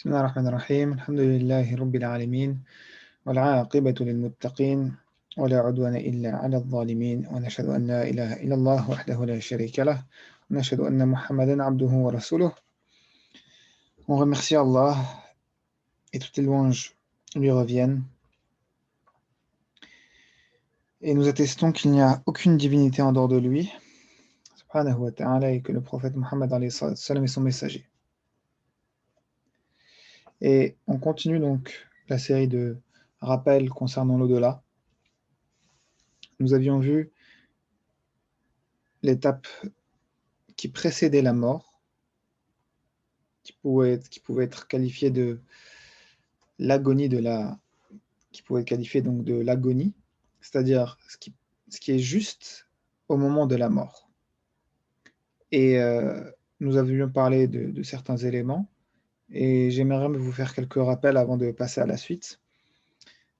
بسم الله الرحمن الرحيم الحمد لله رب العالمين والعاقبة للمتقين ولا عدوان إلا على الظالمين ونشهد أن لا إله إلا الله وحده لا شريك له ونشهد أن محمدا عبده ورسوله. On remercie Allah et toutes les louanges lui reviennent et nous attestons qu'il n'y a aucune divinité en dehors de lui subhanahu wa ta'ala et que le prophète Muhammad alayhi salam est son messager. Et on continue donc la série de rappels concernant l'au-delà. Nous avions vu l'étape qui précédait la mort, qui pouvait être qualifiée de l'agonie qui pouvait être qualifiée donc de l'agonie, c'est-à-dire ce qui est juste au moment de la mort. Et nous avions parlé de certains éléments, et j'aimerais vous faire quelques rappels avant de passer à la suite.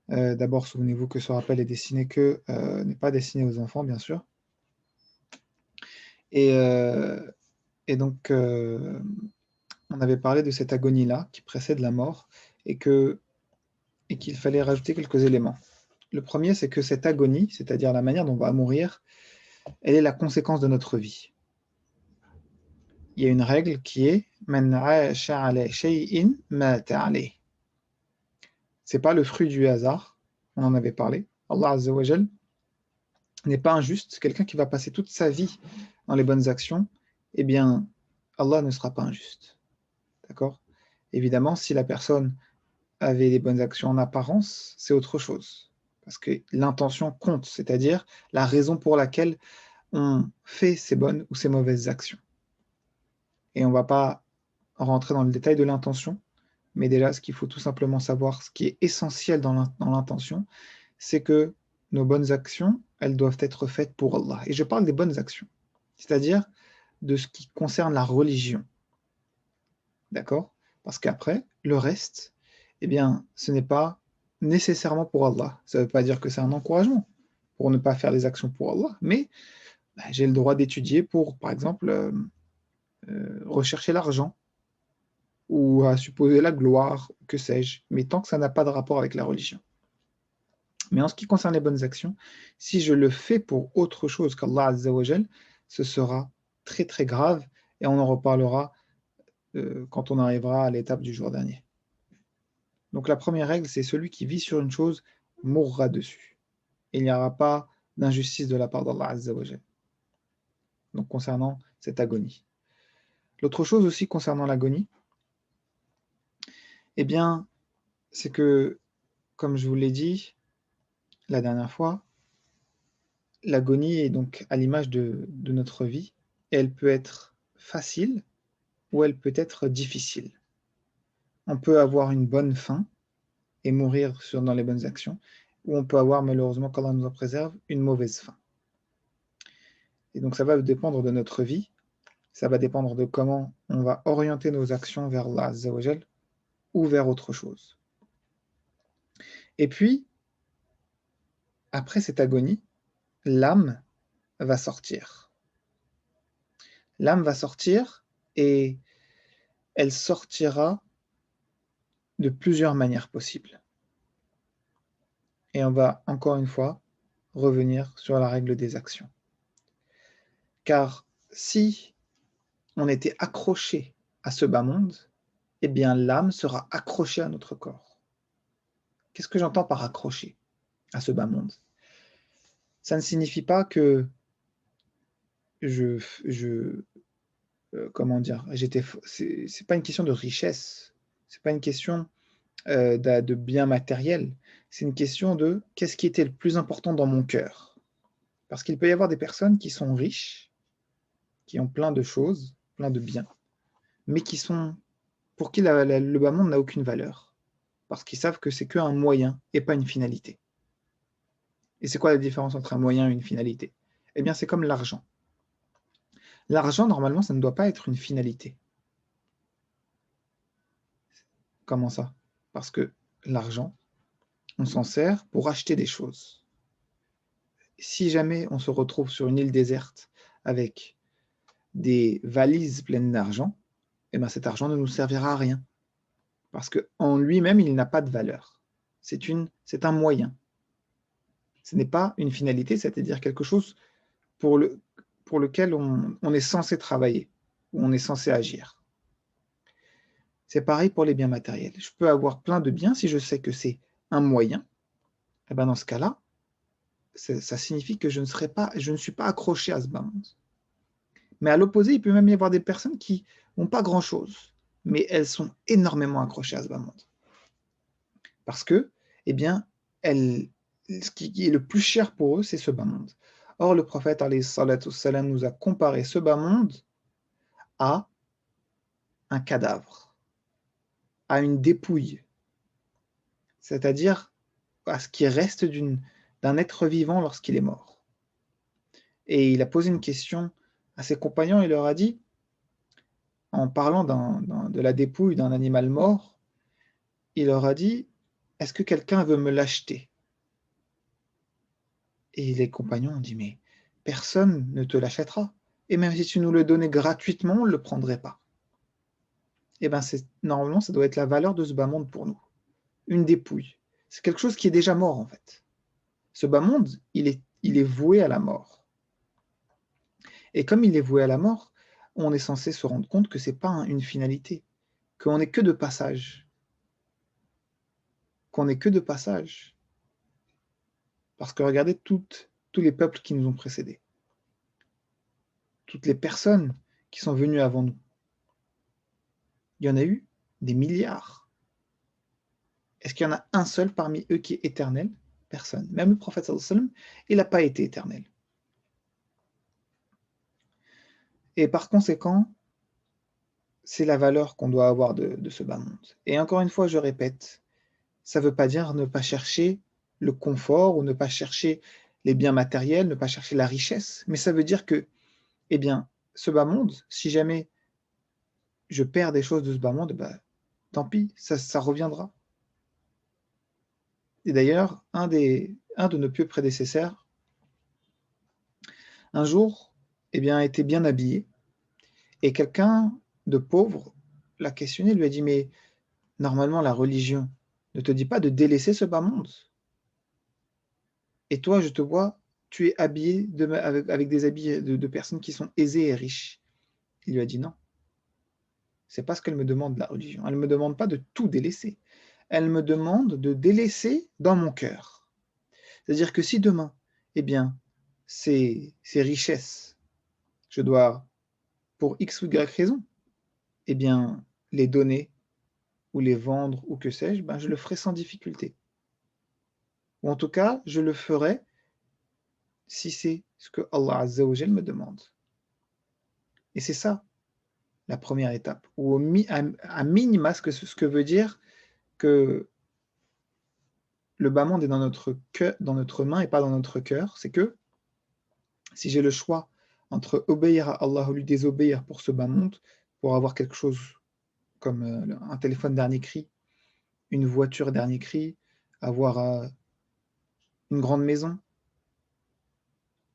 D'abord, souvenez-vous que ce rappel n'est pas destiné aux enfants, bien sûr. Et donc, on avait parlé de cette agonie-là qui précède la mort et qu'il fallait rajouter quelques éléments. Le premier, c'est que cette agonie, c'est-à-dire la manière dont on va mourir, elle est la conséquence de notre vie. Il y a une règle qui est Man 'asha 'ala shay'in mata 'alayh. C'est pas le fruit du hasard, on en avait parlé. Allah Azza wa Jal n'est pas injuste. Quelqu'un qui va passer toute sa vie dans les bonnes actions, eh bien, Allah ne sera pas injuste. D'accord ? Évidemment, si la personne avait des bonnes actions en apparence, c'est autre chose. Parce que l'intention compte, c'est-à-dire la raison pour laquelle on fait ces bonnes ou ces mauvaises actions. Et on ne va pas rentrer dans le détail de l'intention, mais déjà, ce qu'il faut tout simplement savoir, ce qui est essentiel dans l'intention, c'est que nos bonnes actions, elles doivent être faites pour Allah. Et je parle des bonnes actions, c'est-à-dire de ce qui concerne la religion. D'accord ? Parce qu'après, le reste, eh bien, ce n'est pas nécessairement pour Allah. Ça ne veut pas dire que c'est un encouragement pour ne pas faire des actions pour Allah, mais j'ai le droit d'étudier pour, par exemple, rechercher l'argent ou à supposer la gloire, que sais-je, mais tant que ça n'a pas de rapport avec la religion. Mais en ce qui concerne les bonnes actions, si je le fais pour autre chose qu'Allah Azza wa Jal, ce sera très très grave et on en reparlera quand on arrivera à l'étape du jour dernier. Donc la première règle, c'est celui qui vit sur une chose mourra dessus. Il n'y aura pas d'injustice de la part d'Allah Azza wa Jal. Donc concernant cette agonie. L'autre chose aussi concernant l'agonie, eh bien, c'est que, comme je vous l'ai dit la dernière fois, l'agonie est donc à l'image de notre vie, et elle peut être facile ou elle peut être difficile. On peut avoir une bonne fin et mourir dans les bonnes actions, ou on peut avoir, malheureusement, qu'Allah nous en préserve, une mauvaise fin. Et donc ça va dépendre de notre vie, ça va dépendre de comment on va orienter nos actions vers Allah Azza wa Jal ou vers autre chose. Et puis, après cette agonie, l'âme va sortir. L'âme va sortir et elle sortira de plusieurs manières possibles. Et on va encore une fois revenir sur la règle des actions. Car si on était accroché à ce bas monde, eh bien l'âme sera accrochée à notre corps. Qu'est-ce que j'entends par accroché à ce bas monde ? Ça ne signifie pas que comment dire, c'est pas une question de richesse, c'est pas une question de biens matériels, c'est une question de qu'est-ce qui était le plus important dans mon cœur. Parce qu'il peut y avoir des personnes qui sont riches, qui ont plein de choses, plein de biens, mais pour qui le bas monde n'a aucune valeur, parce qu'ils savent que c'est qu'un moyen et pas une finalité. Et c'est quoi la différence entre un moyen et une finalité ? Eh bien, c'est comme l'argent. L'argent, normalement, ça ne doit pas être une finalité. Comment ça ? Parce que l'argent, on s'en sert pour acheter des choses. Si jamais on se retrouve sur une île déserte avec des valises pleines d'argent, eh bien cet argent ne nous servira à rien. Parce qu'en lui-même, il n'a pas de valeur. C'est un moyen. Ce n'est pas une finalité, c'est-à-dire quelque chose pour lequel on est censé travailler, ou on est censé agir. C'est pareil pour les biens matériels. Je peux avoir plein de biens si je sais que c'est un moyen. Et ben dans ce cas-là, ça signifie que je ne suis pas accroché à ce bas monde. Mais à l'opposé, il peut même y avoir des personnes qui n'ont pas grand-chose, mais elles sont énormément accrochées à ce bas monde. Parce que, eh bien, ce qui est le plus cher pour eux, c'est ce bas monde. Or, le prophète alayhi salatu wassalam, nous a comparé ce bas monde à un cadavre, à une dépouille, c'est-à-dire à ce qui reste d'un être vivant lorsqu'il est mort. Et il a posé une question à ses compagnons, il leur a dit, en parlant de la dépouille d'un animal mort, il leur a dit, est-ce que quelqu'un veut me l'acheter? Et les compagnons ont dit, mais personne ne te l'achètera. Et même si tu nous le donnais gratuitement, on ne le prendrait pas. Et bien, normalement, ça doit être la valeur de ce bas monde pour nous. Une dépouille. C'est quelque chose qui est déjà mort, en fait. Ce bas monde, il est voué à la mort. Et comme il est voué à la mort, on est censé se rendre compte que ce n'est pas une finalité, qu'on n'est que de passage. Qu'on n'est que de passage. Parce que regardez tous les peuples qui nous ont précédés. Toutes les personnes qui sont venues avant nous. Il y en a eu des milliards. Est-ce qu'il y en a un seul parmi eux qui est éternel? Personne. Même le prophète sallallahu alayhi wa sallam, il n'a pas été éternel. Et par conséquent, c'est la valeur qu'on doit avoir de ce bas monde. Et encore une fois, je répète, ça ne veut pas dire ne pas chercher le confort ou ne pas chercher les biens matériels, ne pas chercher la richesse, mais ça veut dire que, eh bien, ce bas monde, si jamais je perds des choses de ce bas monde, bah, tant pis, ça reviendra. Et d'ailleurs, un de nos pieux prédécesseurs, un jour, eh bien, était bien habillé, et quelqu'un de pauvre l'a questionné, lui a dit, mais normalement, la religion ne te dit pas de délaisser ce bas monde. Et toi, je te vois, tu es habillé avec des habits de personnes qui sont aisées et riches. Il lui a dit non. C'est pas ce qu'elle me demande, la religion. Elle ne me demande pas de tout délaisser. Elle me demande de délaisser dans mon cœur. C'est-à-dire que si demain, eh bien, ces richesses, je dois, pour X ou Y raison, eh bien, les donner ou les vendre ou que sais-je, ben, je le ferai sans difficulté. Ou en tout cas, je le ferai si c'est ce que Allah Azza wa Jal me demande. Et c'est ça, la première étape. Ou à minima, ce que veut dire que le bas monde est dans notre cœur, dans notre main et pas dans notre cœur, c'est que si j'ai le choix entre obéir à Allah ou lui désobéir pour ce bas monde, pour avoir quelque chose comme un téléphone dernier cri, une voiture dernier cri, avoir une grande maison,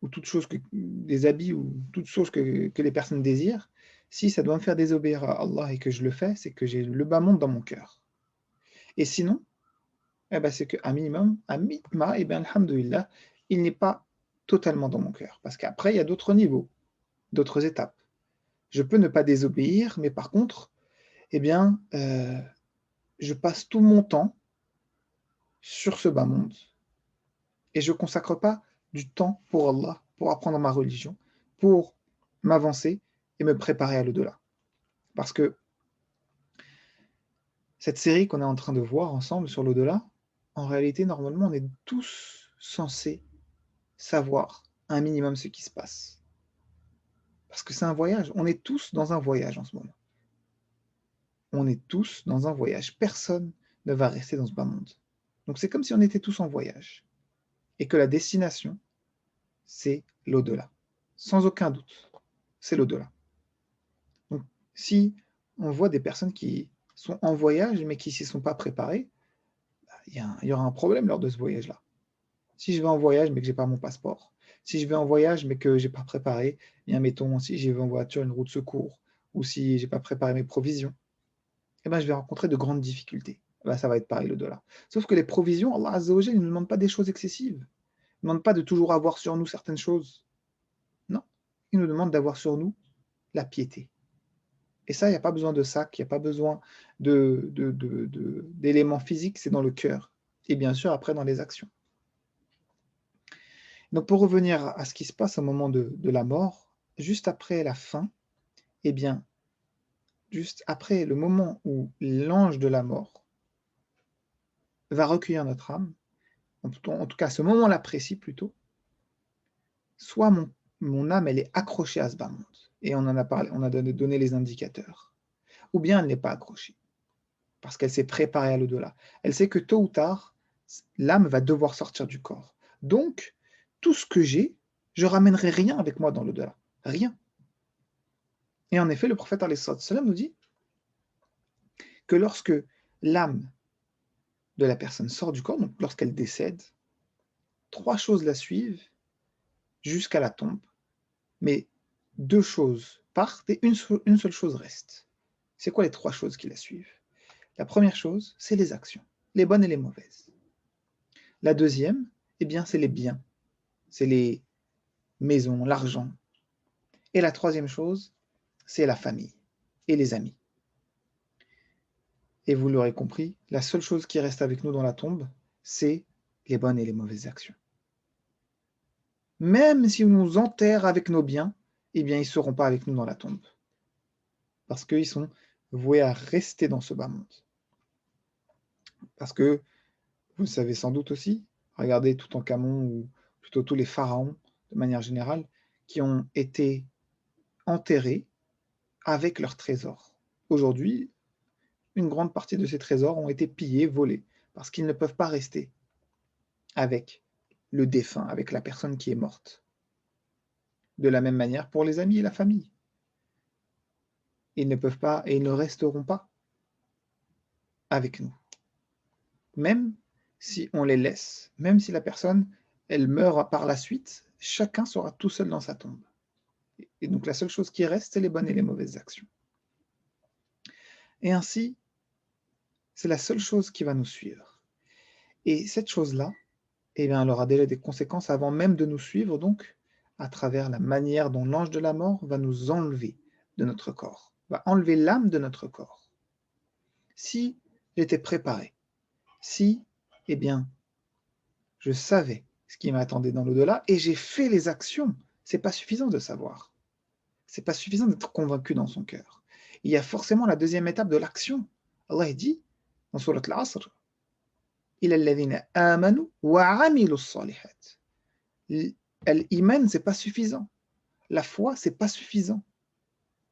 ou toute chose des habits, ou toute chose que les personnes désirent, si ça doit me faire désobéir à Allah et que je le fais, c'est que j'ai le bas monde dans mon cœur. Et sinon, eh ben, c'est qu'à minimum, à mitma, eh ben, alhamdoulilah, il n'est pas totalement dans mon cœur. Parce qu'après, il y a d'autres niveaux, d'autres étapes. Je peux ne pas désobéir, mais par contre, eh bien, je passe tout mon temps sur ce bas monde et je ne consacre pas du temps pour Allah, pour apprendre ma religion, pour m'avancer et me préparer à l'au-delà. Parce que cette série qu'on est en train de voir ensemble sur l'au-delà, en réalité, normalement, on est tous censés savoir un minimum ce qui se passe. Parce que c'est un voyage. On est tous dans un voyage en ce moment. On est tous dans un voyage. Personne ne va rester dans ce bas monde. Donc c'est comme si on était tous en voyage. Et que la destination, c'est l'au-delà. Sans aucun doute, c'est l'au-delà. Donc si on voit des personnes qui sont en voyage mais qui ne s'y sont pas préparées, il y aura un problème lors de ce voyage-là. Si je vais en voyage mais que je n'ai pas mon passeport, si je vais en voyage mais que je n'ai pas préparé, bien mettons si je vais en voiture une roue de secours, ou si je n'ai pas préparé mes provisions, eh ben, je vais rencontrer de grandes difficultés. Ben, ça va être pareil l'au-delà. Sauf que les provisions, Allah Azza wa Jal, il ne nous demande pas des choses excessives. Il ne demande pas de toujours avoir sur nous certaines choses. Non, il nous demande d'avoir sur nous la piété. Et ça, il n'y a pas besoin de sac, il n'y a pas besoin d'éléments physiques, c'est dans le cœur. Et bien sûr, après, dans les actions. Donc, pour revenir à ce qui se passe au moment de la mort, juste après la fin, eh bien, juste après le moment où l'ange de la mort va recueillir notre âme, en tout cas à ce moment-là précis plutôt, soit mon âme, elle est accrochée à ce bas monde, et on en a parlé, on a donné les indicateurs, ou bien elle n'est pas accrochée, parce qu'elle s'est préparée à l'au-delà. Elle sait que tôt ou tard, l'âme va devoir sortir du corps. Donc, tout ce que j'ai, je ramènerai rien avec moi dans l'au-delà. Rien. Et en effet, le prophète alayhi salam nous dit que lorsque l'âme de la personne sort du corps, donc lorsqu'elle décède, trois choses la suivent jusqu'à la tombe, mais deux choses partent et une seule chose reste. C'est quoi les trois choses qui la suivent? La première chose, c'est les actions, les bonnes et les mauvaises. La deuxième, eh bien, c'est les biens, c'est les maisons, l'argent. Et la troisième chose, c'est la famille et les amis. Et vous l'aurez compris, la seule chose qui reste avec nous dans la tombe, c'est les bonnes et les mauvaises actions. Même si on nous enterre avec nos biens, eh bien, ils ne seront pas avec nous dans la tombe. Parce qu'ils sont voués à rester dans ce bas monde. Parce que, vous le savez sans doute aussi, regardez Toutankhamon ou plutôt tous les pharaons, de manière générale, qui ont été enterrés avec leurs trésors. Aujourd'hui, une grande partie de ces trésors ont été pillés, volés, parce qu'ils ne peuvent pas rester avec le défunt, avec la personne qui est morte. De la même manière pour les amis et la famille. Ils ne peuvent pas et ils ne resteront pas avec nous. Même si on les laisse, même si la personne, elle meurt par la suite, chacun sera tout seul dans sa tombe. Et donc la seule chose qui reste, c'est les bonnes et les mauvaises actions. Et ainsi, c'est la seule chose qui va nous suivre. Et cette chose-là, eh bien, elle aura déjà des conséquences avant même de nous suivre, donc, à travers la manière dont l'ange de la mort va nous enlever de notre corps, va enlever l'âme de notre corps. Si j'étais préparé, si, eh bien, je savais ce qui m'attendait dans l'au-delà et j'ai fait les actions, c'est pas suffisant de savoir. C'est pas suffisant d'être convaincu dans son cœur. Il y a forcément la deuxième étape de l'action. Allah dit dans Surat Al-Asr, إِلَى الَّذِينَ آمَنُوا وَعَمِلُوا الصَّالِحَاتِ. L'iman, c'est pas suffisant. La foi, c'est pas suffisant.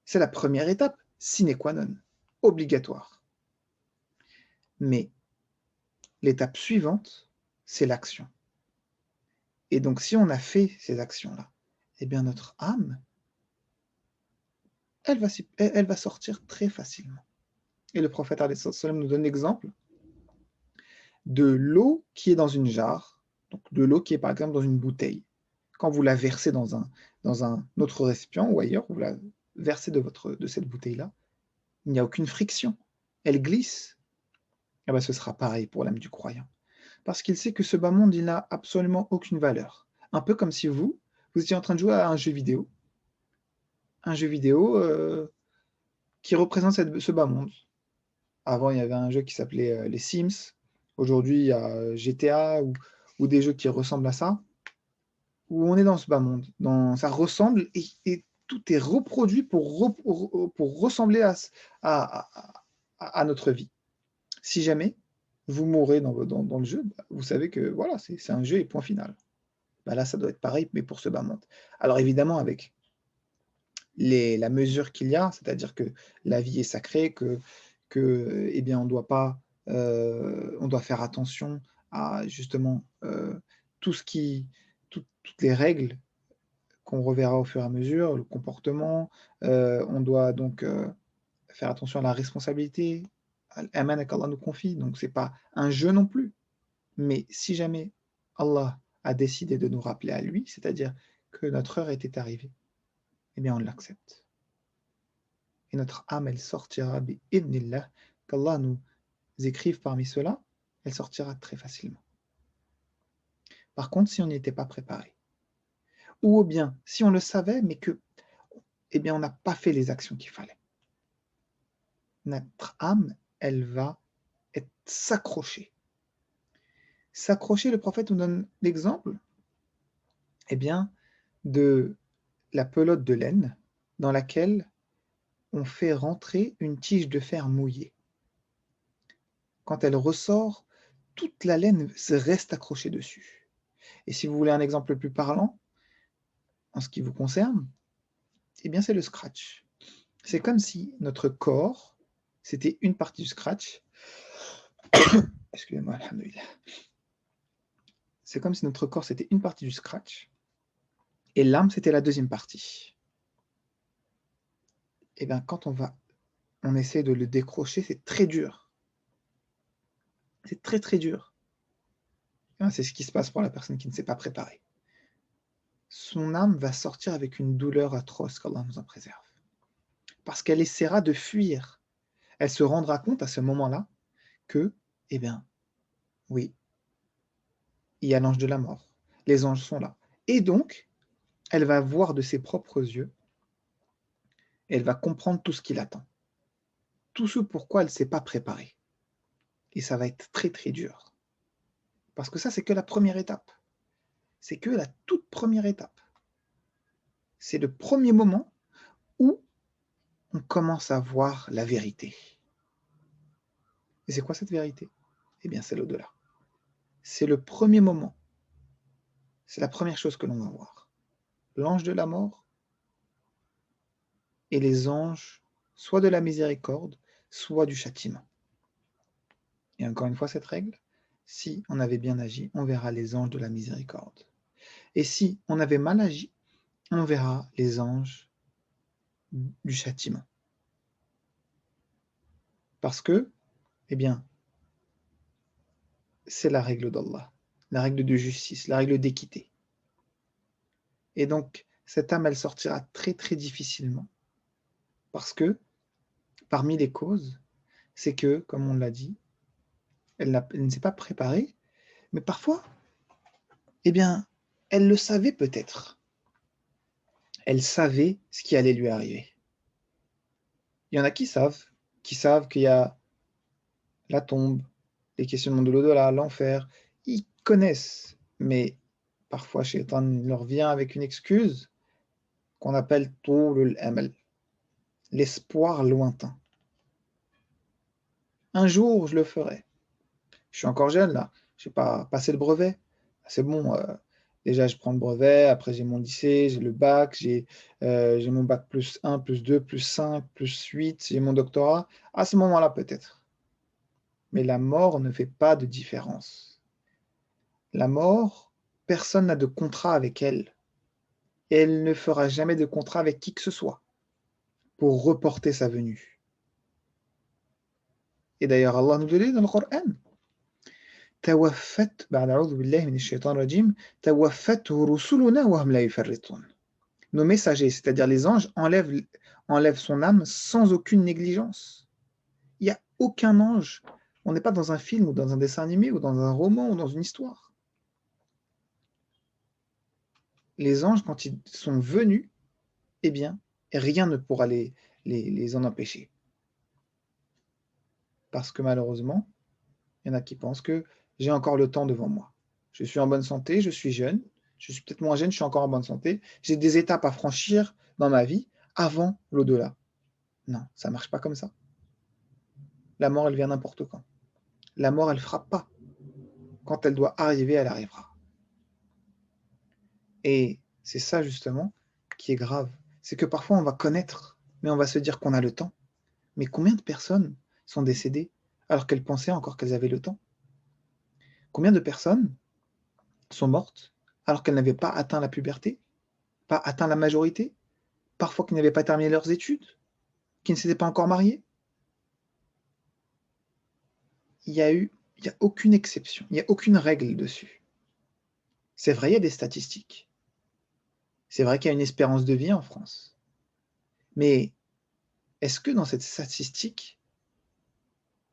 C'est la première étape, sine qua non, obligatoire. Mais l'étape suivante, c'est l'action. Et donc, si on a fait ces actions-là, eh bien, notre âme, elle va sortir très facilement. Et le prophète alayhi salam nous donne l'exemple de l'eau qui est dans une jarre, donc de l'eau qui est par exemple dans une bouteille. Quand vous la versez dans un autre récipient ou ailleurs, vous la versez de cette bouteille-là, il n'y a aucune friction. Elle glisse. Eh bien, ce sera pareil pour l'âme du croyant. Parce qu'il sait que ce bas monde, il n'a absolument aucune valeur. Un peu comme si vous étiez en train de jouer à un jeu vidéo. Un jeu vidéo qui représente ce bas monde. Avant, il y avait un jeu qui s'appelait les Sims. Aujourd'hui, il y a GTA ou des jeux qui ressemblent à ça, où on est dans ce bas monde. Ça ressemble et tout est reproduit pour ressembler à, à notre vie. Si jamais vous mourrez dans le jeu, bah, vous savez que voilà, c'est un jeu et point final. Bah là, ça doit être pareil, mais pour ce bas monde. Alors évidemment, avec la mesure qu'il y a, c'est-à-dire que la vie est sacrée, que eh bien, on doit pas, on doit faire attention à justement tout ce qui, toutes les règles qu'on reverra au fur et à mesure, le comportement. On doit donc faire attention à la responsabilité, à l'amana qu'Allah nous confie. Donc c'est pas un jeu non plus. Mais si jamais Allah a décidé de nous rappeler à lui, c'est-à-dire que notre heure était arrivée, eh bien on l'accepte. Et notre âme, elle sortira bi'idnillah qu'Allah nous écrive parmi ceux-là, elle sortira très facilement. Par contre, si on n'y était pas préparé, ou bien si on le savait, mais que, eh bien, on n'a pas fait les actions qu'il fallait, notre âme, elle va s'accrocher. S'accrocher, le prophète nous donne l'exemple, eh bien, de la pelote de laine dans laquelle on fait rentrer une tige de fer mouillée. Quand elle ressort, toute la laine se reste accrochée dessus. Et si vous voulez un exemple plus parlant, en ce qui vous concerne, eh bien c'est le scratch. C'est comme si notre corps, c'était une partie du scratch. Excusez-moi, alhamdoulilah. C'est comme si notre corps, c'était une partie du scratch, et l'âme, c'était la deuxième partie. Et bien quand on essaie de le décrocher, c'est très dur. C'est très très dur. C'est ce qui se passe pour la personne qui ne s'est pas préparée. Son âme va sortir avec une douleur atroce, qu'Allah nous en préserve. Parce qu'elle essaiera de fuir. Elle se rendra compte à ce moment-là que, eh bien, oui, il y a l'ange de la mort. Les anges sont là. Et donc, elle va voir de ses propres yeux, et elle va comprendre tout ce qui l'attend. Tout ce pourquoi elle ne s'est pas préparée. Et ça va être très très dur. Parce que ça, c'est que la première étape. C'est que la toute première étape. C'est le premier moment où on commence à voir la vérité. Et c'est quoi cette vérité? Eh bien, c'est l'au-delà. C'est le premier moment. C'est la première chose que l'on va voir. L'ange de la mort et les anges, soit de la miséricorde, soit du châtiment. Et encore une fois, cette règle, si on avait bien agi, on verra les anges de la miséricorde. Et si on avait mal agi, on verra les anges du châtiment. Parce que, eh bien, c'est la règle d'Allah, la règle de justice, la règle d'équité. Et donc, cette âme, elle sortira très très difficilement. Parce que, parmi les causes, c'est que, comme on l'a dit, elle ne s'est pas préparée, mais parfois, eh bien, elle le savait peut-être. Elle savait ce qui allait lui arriver. Il y en a qui savent qu'il y a la tombe, les questionnements de l'au-delà, l'enfer. Ils connaissent, mais parfois, Shaitan leur vient avec une excuse qu'on appelle Toulul Amal, l'espoir lointain. Un jour, je le ferai. Je suis encore jeune là, je n'ai pas passé le brevet. C'est bon, déjà je prends le brevet, après j'ai mon lycée, j'ai le bac, j'ai mon bac plus 1, plus 2, plus 5, plus 8, j'ai mon doctorat. À ce moment-là peut-être. Mais la mort ne fait pas de différence. La mort, personne n'a de contrat avec elle. Et elle ne fera jamais de contrat avec qui que ce soit pour reporter sa venue. Et d'ailleurs, Allah nous le dit dans le Coran. توفت بعد أعوذ بالله من الشيطان الرجيم توفته رسلنا وهم لا يفرطون. Nos messagers, c'est-à-dire les anges, enlèvent son âme sans aucune négligence. Il n'y a aucun ange. On n'est pas dans un film ou dans un dessin animé ou dans un roman ou dans une histoire. Les anges, quand ils sont venus, eh bien, rien ne pourra les en empêcher. Parce que malheureusement, il y en a qui pensent que j'ai encore le temps devant moi. Je suis en bonne santé, je suis jeune, je suis peut-être moins jeune, je suis encore en bonne santé. J'ai des étapes à franchir dans ma vie avant l'au-delà. Non, ça ne marche pas comme ça. La mort, elle vient n'importe quand. La mort, elle ne frappe pas. Quand elle doit arriver, elle arrivera. Et c'est ça justement qui est grave. C'est que parfois on va connaître, mais on va se dire qu'on a le temps. Mais combien de personnes sont décédées alors qu'elles pensaient encore qu'elles avaient le temps? Combien de personnes sont mortes alors qu'elles n'avaient pas atteint la puberté, pas atteint la majorité, parfois qui n'avaient pas terminé leurs études, qui ne s'étaient pas encore mariées? Il n'y a aucune exception, il n'y a aucune règle dessus. C'est vrai, il y a des statistiques. C'est vrai qu'il y a une espérance de vie en France. Mais est-ce que dans cette statistique,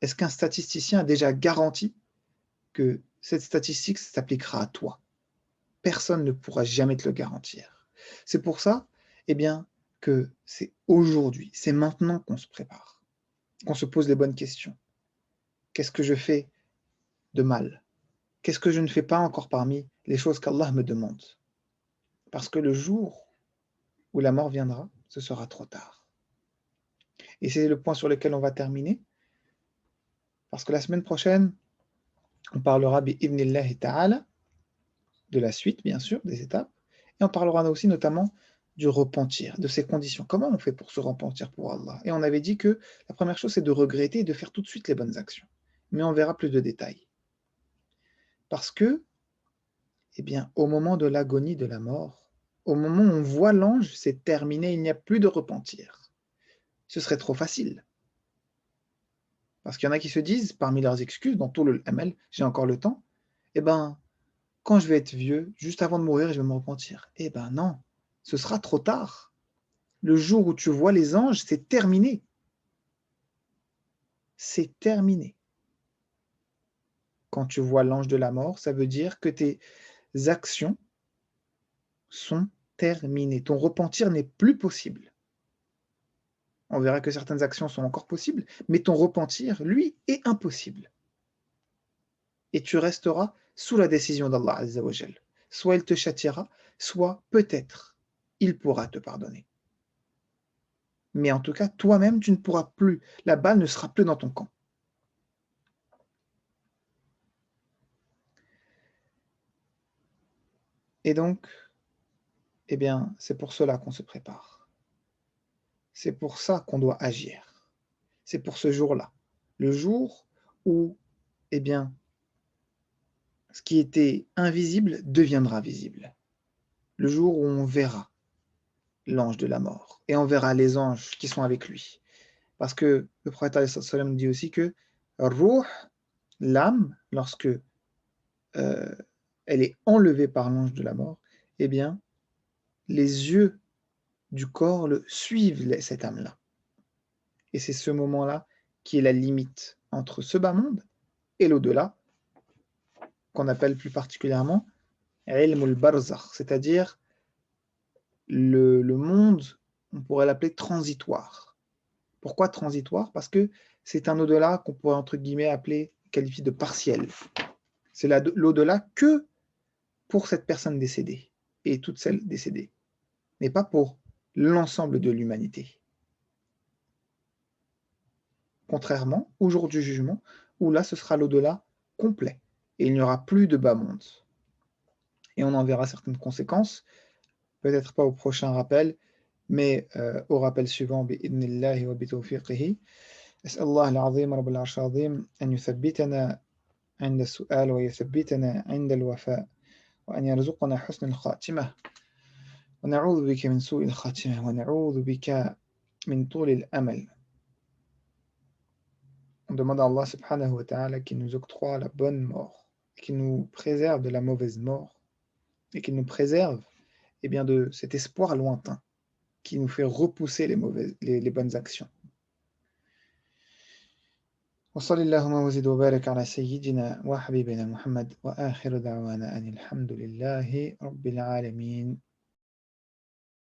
Est-ce qu'un statisticien a déjà garanti que cette statistique s'appliquera à toi? Personne ne pourra jamais te le garantir. C'est pour ça, eh bien, que c'est aujourd'hui, c'est maintenant qu'on se prépare, qu'on se pose les bonnes questions. Qu'est-ce que je fais de mal? Qu'est-ce que je ne fais pas encore parmi les choses qu'Allah me demande? Parce que le jour où la mort viendra, ce sera trop tard. Et c'est le point sur lequel on va terminer, parce que la semaine prochaine, on parlera bi'idhnillahi ta'ala de la suite, bien sûr, des étapes, et on parlera aussi notamment du repentir, de ses conditions. Comment on fait pour se repentir pour Allah? Et on avait dit que la première chose, c'est de regretter et de faire tout de suite les bonnes actions. Mais on verra plus de détails. Parce que, eh bien, au moment de l'agonie de la mort, au moment où on voit l'ange, c'est terminé, il n'y a plus de repentir. Ce serait trop facile. Parce qu'il y en a qui se disent, parmi leurs excuses, dans tout le ML, j'ai encore le temps, eh ben, quand je vais être vieux, juste avant de mourir, je vais me repentir. Eh ben non, ce sera trop tard. Le jour où tu vois les anges, c'est terminé. C'est terminé. Quand tu vois l'ange de la mort, ça veut dire que tes actions sont terminées. Ton repentir n'est plus possible. On verra que certaines actions sont encore possibles, mais ton repentir, lui, est impossible. Et tu resteras sous la décision d'Allah Azza wa Jal. Soit il te châtiera, soit peut-être il pourra te pardonner. Mais en tout cas, toi-même, tu ne pourras plus. La balle ne sera plus dans ton camp. Et donc, eh bien, c'est pour cela qu'on se prépare. C'est pour ça qu'on doit agir. C'est pour ce jour-là. Le jour où, eh bien, ce qui était invisible deviendra visible. Le jour où on verra l'ange de la mort et on verra les anges qui sont avec lui. Parce que le prophète alayhi salam dit aussi que Ruh, l'âme, lorsque elle est enlevée par l'ange de la mort, eh bien, les yeux du corps suivent cette âme-là. Et c'est ce moment-là qui est la limite entre ce bas monde et l'au-delà, qu'on appelle plus particulièrement Ilm al-Barzakh, c'est-à-dire le monde, on pourrait l'appeler transitoire. Pourquoi transitoire? Parce que c'est un au-delà qu'on pourrait entre guillemets appeler, qualifié de partiel. C'est l'au-delà que pour cette personne décédée et toutes celles décédées, mais pas pour l'ensemble de l'humanité. Contrairement au jour du jugement, où là ce sera l'au-delà complet et il n'y aura plus de bas monde. Et on en verra certaines conséquences, peut-être pas au prochain rappel, mais au rappel suivant, bi'idhnillahi wa bitawfiqihi. أسأل الله العظيم رب العرش العظيم أن يثبتنا عند السؤال ويثبتنا عند الوفاء وأن يرزقنا حسن الخاتمة ونعوذ بك من سوء الخاتمة ونعوذ بك من طول الأمل. On demande à Allah subhanahu wa ta'ala qu'il nous octroie la bonne mort, qu'il nous préserve de la mauvaise mort et qu'il nous préserve eh bien, de cet espoir lointain qui nous fait repousser les bonnes actions. وصلى اللهم وزد وبارك على سيدنا وحبيبنا محمد وآخر دعوانا أن الحمد لله رب العالمين.